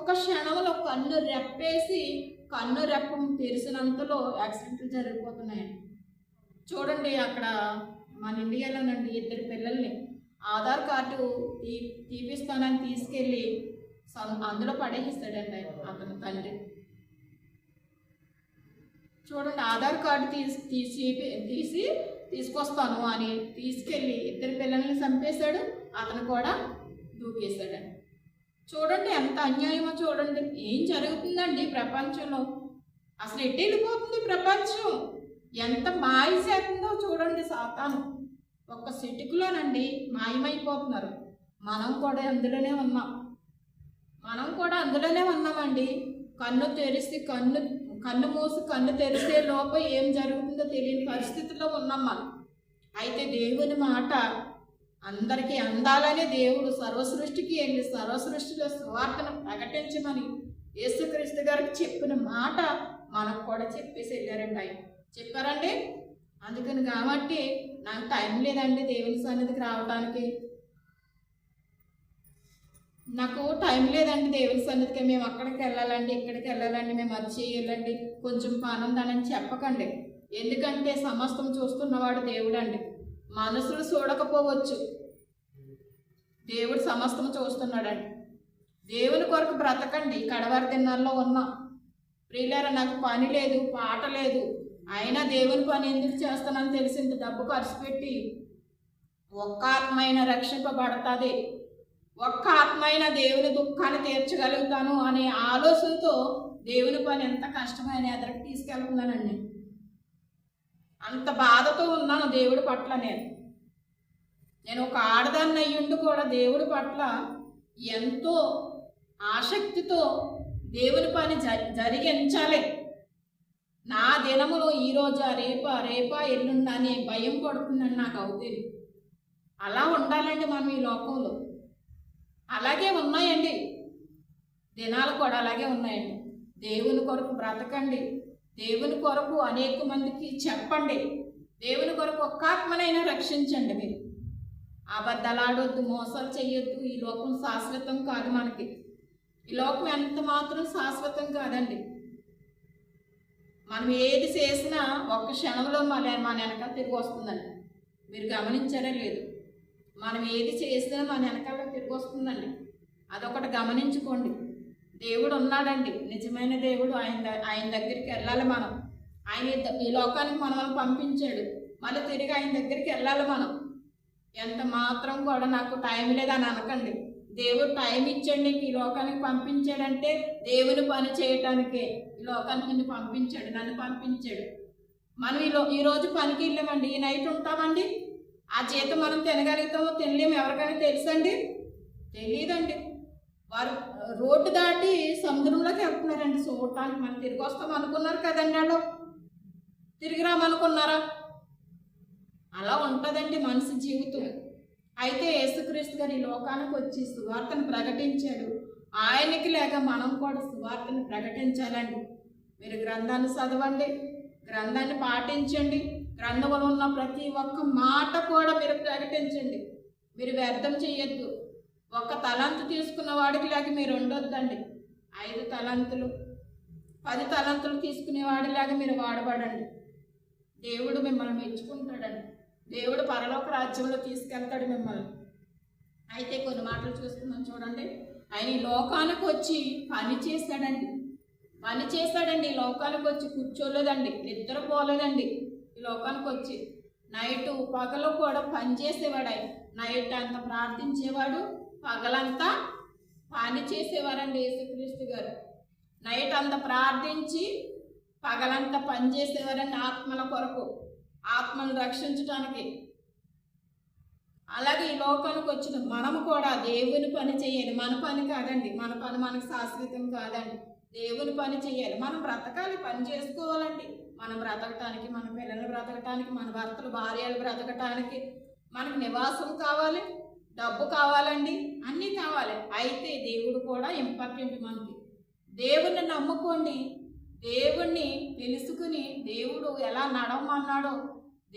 ఒక్క క్షణంలో కన్ను రెప్పేసి కన్ను రెప్పం తెరిసినంతలో యాక్సిడెంట్లు జరిగిపోతున్నాయండి. చూడండి, అక్కడ మన ఇండియాలోనండి 2 పిల్లల్ని ఆధార్ కార్డు తీపిస్తానని తీసుకెళ్ళి అందులో పడేసిస్తాడండి అతను తండ్రి. చూడండి, ఆధార్ కార్డు తీసుకొస్తాను అని తీసుకెళ్ళి 2 పిల్లల్ని చంపేశాడు. అతను కూడా దూకేశాడండి. చూడండి ఎంత అన్యాయమో. చూడండి ఏం జరుగుతుందండి ప్రపంచంలో. అసలు ఎటు వెళ్ళిపోతుంది ప్రపంచం, ఎంత మాయ చేస్తుందో చూడండి సాతాను. ఒక్క సిటుకులోనండి మాయమైపోతున్నారు. మనం కూడా అందులోనే ఉన్నామండి. కన్ను తెరిసి కన్ను మూసి కన్ను తెరిసే లోపల ఏం జరుగుతుందో తెలియని పరిస్థితిలో ఉన్నాం మనం. అయితే దేవుని మాట అందరికీ అందాలనే దేవుడు సర్వసృష్టికి వెళ్ళి సర్వసృష్టిలో సువార్తను ప్రకటించమని యేసుక్రీస్తు గారికి చెప్పిన మాట మనకు కూడా చెప్పేసి వెళ్ళారండి. ఆయన చెప్పారండి. అందుకని కాబట్టి నాకు టైం లేదండి దేవుని సన్నిధికి రావడానికి, నాకు టైం లేదండి దేవుని సన్నిధికి, మేము అక్కడికి వెళ్ళాలండి ఇక్కడికి వెళ్ళాలండి, మేము అది చేయాలండి, కొంచెం పని ఉందని చెప్పకండి. ఎందుకంటే సమస్తం చూస్తున్నవాడు దేవుడు అండి. మనుషులు చూడకపోవచ్చు, దేవుడు సమస్తం చూస్తున్నాడండి. దేవుని కొరకు బ్రతకండి. కడవరి దినాల్లో ఉన్నాం ప్రియులారా. నాకు పని లేదు, పాట లేదు, అయినా దేవుని పని ఎందుకు చేస్తానని తెలిసింది డబ్బు ఖర్చు పెట్టి ఒక్క ఆత్మైన రక్షింపబడతాది, ఒక్క ఆత్మైన దేవుని దుఃఖాన్ని తీర్చగలుగుతాను అనే ఆలోచనతో దేవుని పని ఎంత కష్టమైన ఎదురుకి తీసుకెళ్తున్నానండి. అంత బాధతో ఉన్నాను దేవుడి పట్ల. నేను ఒక ఆడదాన్ని అయ్యుండి కూడా దేవుడి పట్ల ఎంతో ఆసక్తితో దేవుని పని జరిగించాలి. నా దినములో ఈరోజా రేపా ఎల్లుండా అనే భయం పడుతుందని నాకు అవుతుంది. అలా ఉండాలండి మనం ఈ లోకంలో. అలాగే ఉన్నాయండి దినాలు కూడా, అలాగే ఉన్నాయండి. దేవుని కొరకు బ్రతకండి, దేవుని కొరకు అనేక మందికి చెప్పండి, దేవుని కొరకు ఒక్క ఆత్మనైనా రక్షించండి. మీరు అబద్ధాలు ఆడొద్దు, మోసాలు చెయ్యొద్దు. ఈ లోకం శాశ్వతం కాదు మనకి. ఈ లోకం ఎంత మాత్రం శాశ్వతం కాదండి. మనం ఏది చేసినా ఒక్క క్షణంలో మన వెనకాల తిరిగి వస్తుందండి. మీరు గమనించారా లేదు? మనం ఏది చేసినా మన వెనకాల తిరిగి వస్తుందండి. అదొకటి గమనించుకోండి. దేవుడు ఉన్నాడండి, నిజమైన దేవుడు. ఆయన దగ్గరికి వెళ్ళాలి మనం. ఆయన ఈ లోకానికి మనల్ని పంపించాడు, మళ్ళీ తిరిగి ఆయన దగ్గరికి వెళ్ళాలి మనం. ఎంత మాత్రం కూడా నాకు టైం లేదని అనకండి. దేవుడు టైం ఇచ్చండి, ఈ లోకానికి పంపించాడంటే దేవుని పని చేయటానికే ఈ లోకానికి పంపించాడు, నన్ను పంపించాడు. మనం ఈరోజు పనికి వెళ్ళామండి, ఈ నైట్ ఉంటామండి, ఆ జీతం మనం తినగలుగుతామో తినలేము ఎవరికైనా తెలుసండి? తెలియదండి. వారు రోడ్డు దాటి సముద్రంలోకి వెళ్తున్నారండి చూడటానికి. మనం తిరిగి వస్తాం అనుకున్నారు కదండి, వాళ్ళు తిరిగి రామనుకున్నారా? అలా ఉంటుందండి మనిషి జీవితం. అయితే యేసుక్రీస్తు గారు ఈ లోకానికి వచ్చి సువార్తను ప్రకటించాడు. ఆయనకి లేక మనం కూడా సువార్తను ప్రకటించాలండి. మీరు గ్రంథాన్ని చదవండి, గ్రంథాన్ని పాటించండి, గ్రంథంలో ఉన్న ప్రతి ఒక్క మాట కూడా మీరు ప్రకటించండి. మీరు వ్యర్థం చేయొద్దు. ఒక్క తలంతు తీసుకున్న వాడికి లేక మీరు ఉండొద్దండి. 5 తలంతులు 10 తలంతులు తీసుకునే వాడిలాగా మీరు వాడబడండి. దేవుడు మిమ్మల్ని మెచ్చుకుంటాడండి. దేవుడు పరలోక రాజ్యంలో తీసుకెళ్తాడు మిమ్మల్ని. అయితే కొన్ని మాటలు చూసుకుందాం చూడండి. ఆయన ఈ లోకానికి వచ్చి పని చేశాడండి. ఈ లోకానికి వచ్చి కూర్చోలేదండి, నిద్రపోలేదండి. ఈ లోకానికి వచ్చి నైటు పగలు కూడా పని చేసేవాడు. ఆయన నైట్ అంతా ప్రార్థించేవాడు, పగలంతా పని చేసేవారండి యేసుక్రీస్తు గారు. నైట్ అంతా ప్రార్థించి పగలంతా పని చేసేవారండి ఆత్మల కొరకు, ఆత్మను రక్షించడానికి. అలాగే ఈ లోకానికి వచ్చిన మనము కూడా దేవుని పని చేయాలి. మన పని కాదండి, మన పని మనకు శాశ్వతం కాదండి. దేవుని పని చేయాలి. మనం బ్రతకాలి, పని చేసుకోవాలండి. మనం బ్రతకటానికి, మన పిల్లలు బ్రతకటానికి, మన భర్తలు భార్యలు బ్రతకటానికి మనకు నివాసం కావాలి, డబ్బు కావాలండి, అన్నీ కావాలి. అయితే దేవుడు కూడా ఇంపార్టెంట్ మనకి. దేవుణ్ణి నమ్ముకోండి, దేవుణ్ణి తెలుసుకుని దేవుడు ఎలా నడవమన్నాడో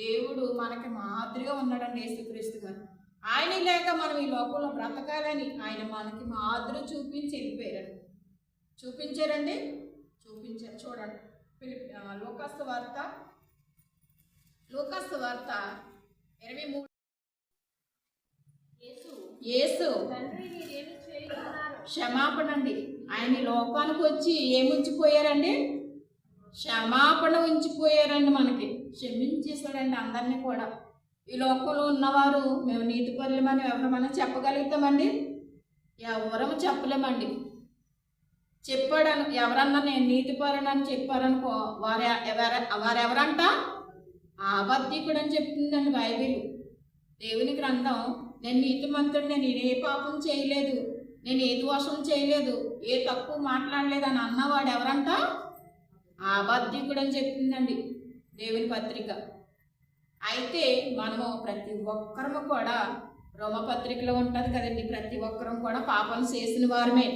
దేవుడు మనకి మాదిరిగా ఉన్నాడండి యేసుక్రీస్తు గారు. ఆయన లేక మనం ఈ లోకంలో బ్రతకాలని ఆయన మనకి మాదిరి చూపించి వెళ్ళిపోయారు. చూపించారండి, చూపించారు. చూడండి లూకాసు వార్త 23. యేసు క్షమాపణ అండి. ఆయన లోకానికి వచ్చి ఏముంచిపోయారండి? క్షమాపణ ఉంచిపోయారండి. మనకి క్షమించేశాడండి అందరినీ కూడా. ఈ లోకంలో ఉన్నవారు మేము నీతిపరులమని ఎవరమైనా చెప్పగలుగుతామండి? ఎవరము చెప్పలేమండి. చెప్పాడను ఎవరన్నా నేను నీతిపరునని చెప్పారనుకో వారెవరంట? అబద్ధికుడు అని చెప్తుందండి బైబిల్, దేవుని గ్రంథం. నేను నీతిమంతుడు, నేను ఏ పాపం చేయలేదు, నేను ఏ దోషం చేయలేదు, ఏ తప్పు మాట్లాడలేదు అని అన్నవాడు ఎవరంట? అబద్ధికుడు అని చెప్తుందండి దేవుని పత్రిక. అయితే మనము ప్రతి ఒక్కరము కూడా రోమపత్రికలో ఉంటుంది కదండి, ప్రతి ఒక్కరం కూడా పాపం చేసిన వారమే,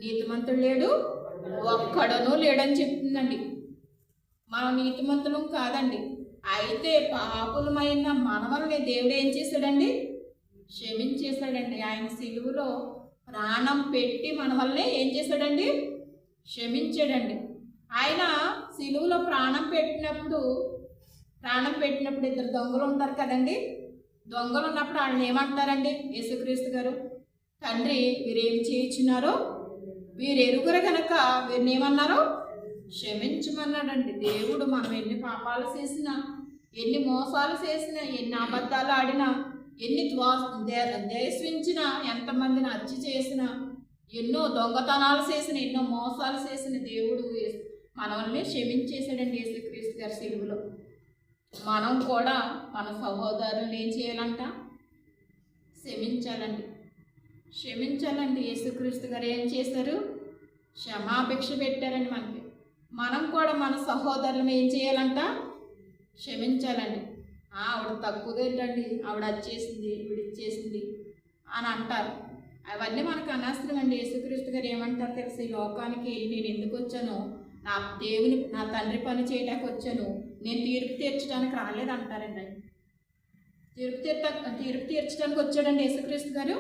నీతిమంతుడు లేడు ఒక్కడనూ లేడని చెప్తుందండి. మనం నీతిమంతులం కాదండి. అయితే పాపులమైన మనవల్ని దేవుడు ఏం చేశాడండి? క్షమించేశాడండి. ఆయన సిలువలో ప్రాణం పెట్టి మనవల్ని ఏం చేశాడండి? క్షమించాడండి. ఆయన సిలువలో ప్రాణం పెట్టినప్పుడు ఇద్దరు దొంగలు ఉంటారు కదండి. దొంగలు ఉన్నప్పుడు వాళ్ళని ఏమంటారండి? యేసుక్రీస్తు గారు, తండ్రి వీరేం చేయించున్నారో వీరు ఎరుగురు కనుక వీరిని ఏమన్నారు? క్షమించమన్నాడండి. దేవుడు మనం ఎన్ని పాపాలు చేసినా, ఎన్ని మోసాలు చేసినా, ఎన్ని అబద్ధాలు ఆడినా, ఎన్ని దేశించినా, ఎంతమందిని హత్య చేసినా, ఎన్నో దొంగతనాలు చేసిన, ఎన్నో మోసాలు చేసిన దేవుడు మనల్ని క్షమించేశాడండి యేసుక్రీస్తు గారి సిలువలో. మనం కూడా మన సహోదరులను ఏం చేయాలంట? క్షమించాలండి. యేసుక్రీస్తు గారు ఏం చేశారు? క్షమాభిక్ష పెట్టారండి మనకి. మనం కూడా మన సహోదరులను ఏం చేయాలంట? క్షమించాలండి. ఆవిడ తక్కువదేంటండి, ఆవిడ వచ్చేసింది, ఇచ్చేసింది అని అంటారు. అవన్నీ మనకు అనవసరం అండి. యేసుక్రీస్తు గారు ఏమంటారు తెలుసు? ఈ లోకానికి నేను ఎందుకు వచ్చానో, నా తండ్రి పని చేయడానికి వచ్చాను, నేను తీర్పు తీర్చడానికి రాలేదంటారండి. ఆయన తీర్పు తీర్చడానికి వచ్చాడండి యేసుక్రీస్తు గారు?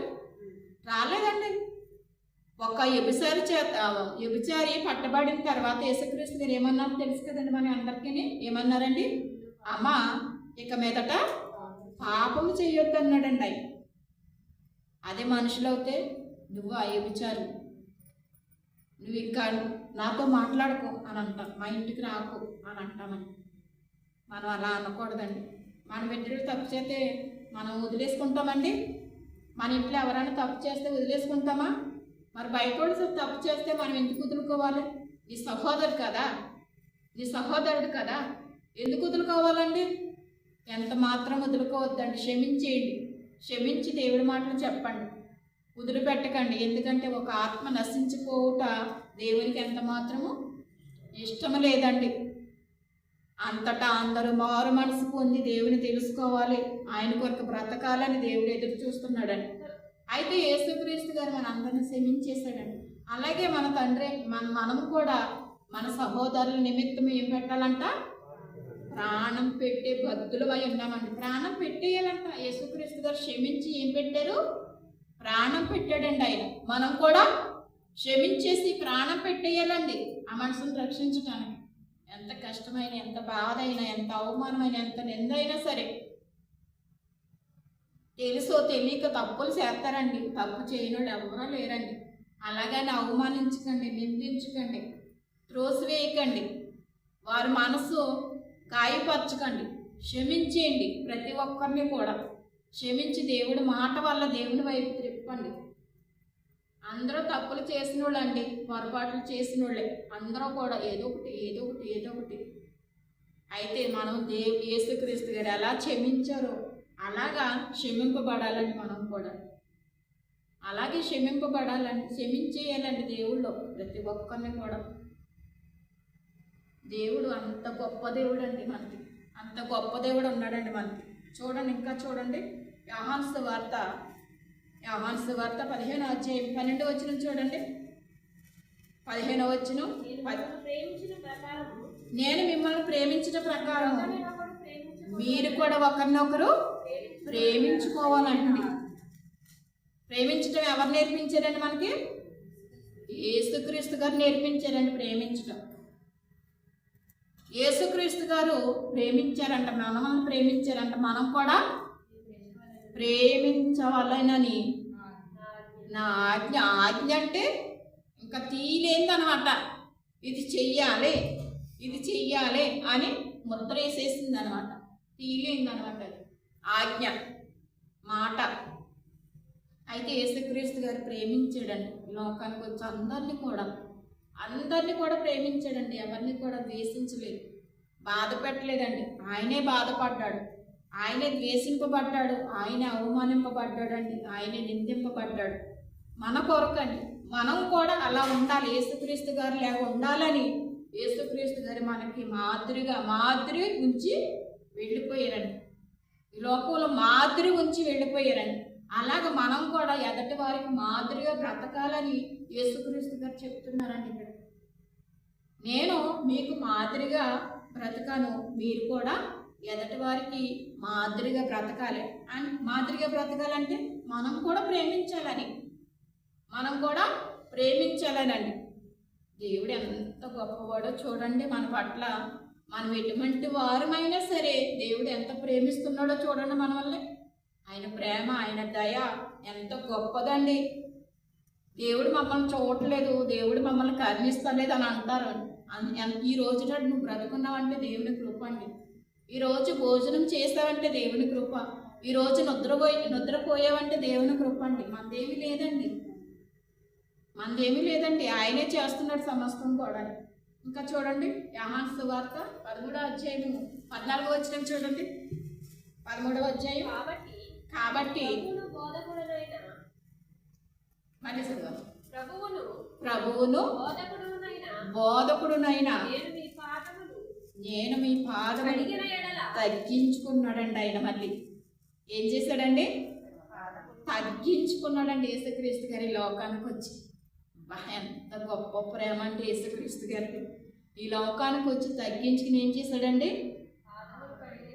రాలేదండి. ఒక వ్యభిచారి పట్టబడిన తర్వాత యేసుక్రీస్తు గారు ఏమన్నారు తెలుసు కదండి మన అందరికీ? ఏమన్నారండి? అమ్మ ఇక మీదట పాపం చేయొద్దు అన్నాడండి ఆయన. అదే మనుషులు అయితే నువ్వు వ్యభిచారి, నువ్వు ఇంకా నాతో మాట్లాడుకో అని అంటాం, మా ఇంటికి రాకు అని అంటామని. మనం అలా అనకూడదండి. మన బిడ్డలు తప్పు చేస్తే మనం వదిలేసుకుంటామండి? మన ఇంట్లో ఎవరైనా తప్పు చేస్తే వదిలేసుకుంటామా? మరి బయట వాళ్ళు తప్పు చేస్తే మనం ఎందుకు వదులుకోవాలి? నీ సహోదరుడు కదా, ఎందుకు వదులుకోవాలండి? ఎంత మాత్రం వదులుకోవద్దండి. క్షమించి దేవుడి మాటలు చెప్పండి, వదిలిపెట్టకండి. ఎందుకంటే ఒక ఆత్మ నశించిపోవుట దేవునికి ఎంత మాత్రము ఇష్టము లేదండి. అంతటా అందరూ మారు మనసు పొంది దేవుని తెలుసుకోవాలి, ఆయన కొరకు బ్రతకాలని దేవుడు ఎదురు చూస్తున్నాడండి. అయితే యేసుక్రీస్తు గారు మన అందరిని క్షమించేశాడండి. అలాగే మన తండ్రి మనము కూడా మన సహోదరుల నిమిత్తం ఏం పెట్టాలంట? ప్రాణం పెట్టే భక్తులమై ఉన్నామండి. ప్రాణం పెట్టేయాలంట. యేసుక్రీస్తు గారు క్షమించి ఏం పెట్టారు? ప్రాణం పెట్టాడండి ఆయన. మనం కూడా క్షమించేసి ప్రాణం పెట్టేయాలండి ఆ మనసును రక్షించడానికి. ఎంత కష్టమైన, ఎంత బాధ అయినా, ఎంత అవమానమైన, ఎంత నిందైనా సరే, తెలుసో తెలియక తప్పులు చేస్తారండి. తప్పు చేయనోళ్ళు ఎవరూ లేరండి. అలాగని అవమానించకండి, నిందించకండి, త్రోసివేయకండి, వారి మనసు గాయపరచకండి. క్షమించేయండి. ప్రతి ఒక్కరిని కూడా క్షమించి దేవుడి మాట వల్ల దేవుని వైపు త్రిప్పండి. అందరూ తప్పులు చేసిన వాళ్ళండి, పొరపాట్లు చేసిన వాళ్ళే అందరూ కూడా ఏదో ఒకటి. అయితే మనం యేసుక్రీస్తు గారు ఎలా క్షమించారో అలాగా క్షమింపబడాలండి. మనం కూడా అలాగే క్షమించేయాలండి దేవుళ్ళు ప్రతి ఒక్కరిని కూడా. దేవుడు అంత గొప్ప దేవుడు అండి మనకి, అంత గొప్ప దేవుడు ఉన్నాడండి మనకి. చూడండి, ఇంకా చూడండి, యోహాను సువార్త 15వ అధ్యాయం 12వ వచనం చూడండి. 15వ వచనం, నేను మిమ్మల్ని ప్రేమించిన ప్రకారం మీరు కూడా ఒకరినొకరు ప్రేమించుకోవాలండి. ప్రేమించడం ఎవరు నేర్పించారండి మనకి? యేసుక్రీస్తు గారు నేర్పించారండి ప్రేమించడం. యేసుక్రీస్తు గారు ప్రేమించారంట, మనల్ని ప్రేమించారంట, మనం కూడా ప్రేమించవాలనని నా ఆజ్ఞ. ఆజ్ఞ అంటే ఇంకా తీయలేదనమాట. ఇది చెయ్యాలి, ఇది చెయ్యాలి అని ముద్ర వేసేసింది అనమాట. తీయలేదనమాట అది ఆజ్ఞ, మాట. అయితే యేసుక్రీస్తు గారు ప్రేమించాడండి లోకానికి వచ్చి అందరినీ కూడా ప్రేమించాడండి. ఎవరిని కూడా ద్వేషించలేదు, బాధ పెట్టలేదండి. ఆయనే బాధపడ్డాడు, ఆయనే ద్వేషింపబడ్డాడు, ఆయనే అవమానింపబడ్డాడండి, ఆయనే నిందింపబడ్డాడు మన కొరకండి. మనం కూడా అలా ఉండాలి, యేసుక్రీస్తు గారు లేక ఉండాలని యేసుక్రీస్తు గారు మనకి మాదిరి ఉంచి వెళ్ళిపోయారండి. ఈ లోకంలో మాదిరి ఉంచి వెళ్ళిపోయారండి. అలాగ మనం కూడా ఎదటి వారికి మాదిరిగా బ్రతకాలని యేసుక్రీస్తు గారు చెప్తున్నారండి. ఇక్కడ నేను మీకు మాదిరిగా బ్రతకాను, మీరు కూడా ఎదటి వారికి మాదిరిగా బ్రతకాలి. అండ్ మాదిరిగా బ్రతకాలంటే మనం కూడా ప్రేమించాలనండి. దేవుడు ఎంత గొప్పవాడో చూడండి. మన పట్ల మనం ఎటువంటి వారమైనా సరే దేవుడు ఎంత ప్రేమిస్తున్నాడో చూడండి మన వల్లే. ఆయన ప్రేమ, ఆయన దయ ఎంత గొప్పదండి. దేవుడు మమ్మల్ని చూడలేదు, దేవుడు మమ్మల్ని కరుణిస్తలేదు అని అంటారు. ఈ రోజు నువ్వు బ్రతుకున్నావంటే దేవుని కృప అండి. ఈరోజు భోజనం చేసావంటే దేవుని కృప. ఈరోజు నిద్రపోయావంటే దేవుని కృప అండి. మనదేమీ లేదండి, ఆయనే చేస్తున్నాడు సమస్తం కూడా. ఇంకా చూడండి యోహాను సువార్త 13వ అధ్యాయం 14వ వచనం చూడండి. 13వ అధ్యాయం. కాబట్టి ప్రభువును బోధకుడునైనా నేను మీ పాదములు తగ్గించుకున్నాడండి. ఆయన మళ్ళీ ఏం చేశాడండి? తగ్గించుకున్నాడండి యేసుక్రీస్తు గారి లోకానికి వచ్చి. ఎంత గొప్ప ప్రేమ అంటే యేసుక్రీస్తు గారికి. ఈ లోకానికి వచ్చి తగ్గించుకుని ఏం చేశాడండి?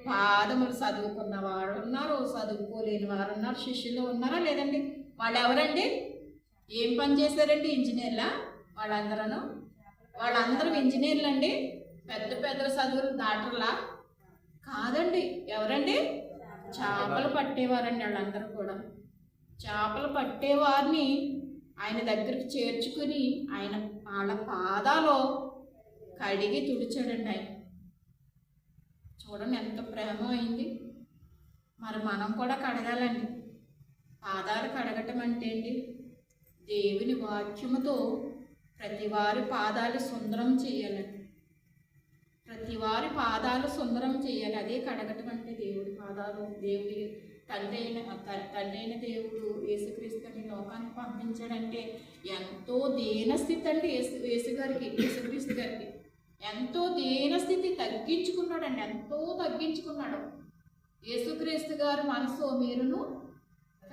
పాదములు. చదువుకున్న వారు ఉన్నారు, చదువుకోలేని వారు ఉన్నారు, శిష్యులు ఉన్నారా లేదండి? వాళ్ళు ఎవరండి? ఏం పని చేశారండి? ఇంజనీర్లా? వాళ్ళందరూ ఇంజనీర్లు అండి. పెద్ద పెద్ద చదువులు డాక్టర్లా? కాదండి. ఎవరండి? చేపలు పట్టేవారండి. వాళ్ళందరూ కూడా చేపలు పట్టేవారిని ఆయన దగ్గరికి చేర్చుకుని వాళ్ళ పాదాలు కడిగి తుడిచాడండి ఆయన. చూడండి ఎంత ప్రేమ అయింది. మరి మనం కూడా కడగాలండి. పాదాలు కడగటం అంటే ఏంటి? దేవుని వాక్యముతో ప్రతి వారి పాదాలు సుందరం చేయాలండి. అదే కడగటం అంటే. దేవుడి పాదాలు, దేవుడి తండ్రి అయిన దేవుడు యేసుక్రీస్తుని లోకానికి పంపించాడంటే ఎంతో దీనస్థితి అండి. యేసుక్రీస్తు గారికి ఎంతో దీనస్థితి. తగ్గించుకున్నాడండి, ఎంతో తగ్గించుకున్నాడు. యేసుక్రీస్తు గారు మనసు మీరును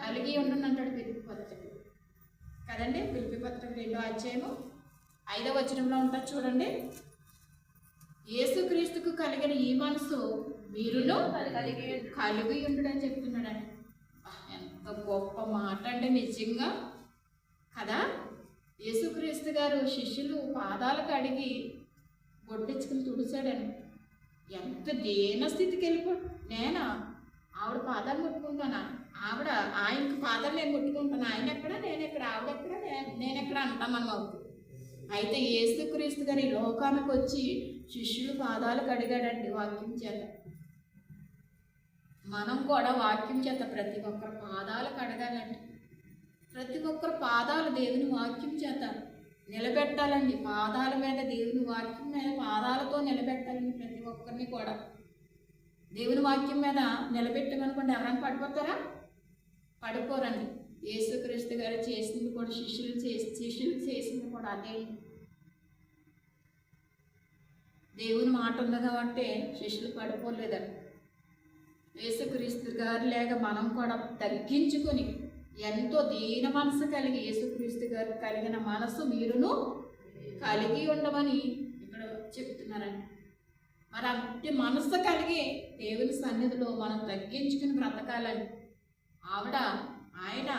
కలిగి ఉండనంటాడు పిలిపి పత్రిక కదండి. పిలిపి పత్రిక 2వ అధ్యాయము 5వ వచనంలో ఉంటుంది చూడండి. యేసుక్రీస్తుకు కలిగిన ఈ మనసు మీరును కలిగి ఉండడని చెప్తున్నాడండి. ఎంత గొప్ప మాట అంటే నిజంగా కదా. యేసుక్రీస్తు గారు శిష్యులు పాదాలు కడిగి బొడ్డించుకుని తుడిచాడండి. ఎంత దీనస్థితికి వెళ్ళిపోయి, ఆవిడ పాదాలు ముట్టుకుంటానా? ఆయనకి పాదాలు నేను ముట్టుకుంటాను. ఆయన ఎక్కడ, నేను ఎక్కడ, ఆవిడెక్కడ, నేనెక్కడ అంటాం మనం అవుతుంది. అయితే యేసుక్రీస్తు గారు ఈ లోకానికి వచ్చి శిష్యులు పాదాలు కడిగాడండి వాక్యం చేత. మనం కూడా వాక్యం చేత ప్రతి ఒక్కరు పాదాలు కడగాలండి. ప్రతి ఒక్కరు పాదాలు దేవుని వాక్యం చేత నిలబెట్టాలండి. పాదాల మీద, దేవుని వాక్యం మీద పాదాలతో నిలబెట్టాలండి. ప్రతి ఒక్కరిని కూడా దేవుని వాక్యం మీద నిలబెట్టమనుకోండి ఎవరైనా పడిపోతారా? పడిపోరండి. యేసుక్రీస్తు గారు చేసింది కూడా శిష్యులు చేసింది కూడా అదే. దేవుని మాట ఉంది కాబట్టి శిష్యులు పడిపోలేదండి. యేసుక్రీస్తు గారు లేక మనం కూడా తగ్గించుకొని ఎంతో దీన మనసు కలిగి యేసుక్రీస్తు గారు కలిగిన మనసు మీరును కలిగి ఉండమని ఇక్కడ చెప్తున్నారండి. మరి అట్టి మనసు కలిగి దేవుని సన్నిధిలో మనం తగ్గించుకుని బ్రతకాలని. ఆయన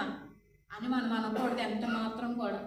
అని మనం అనకూడదు ఎంత మాత్రం కూడా.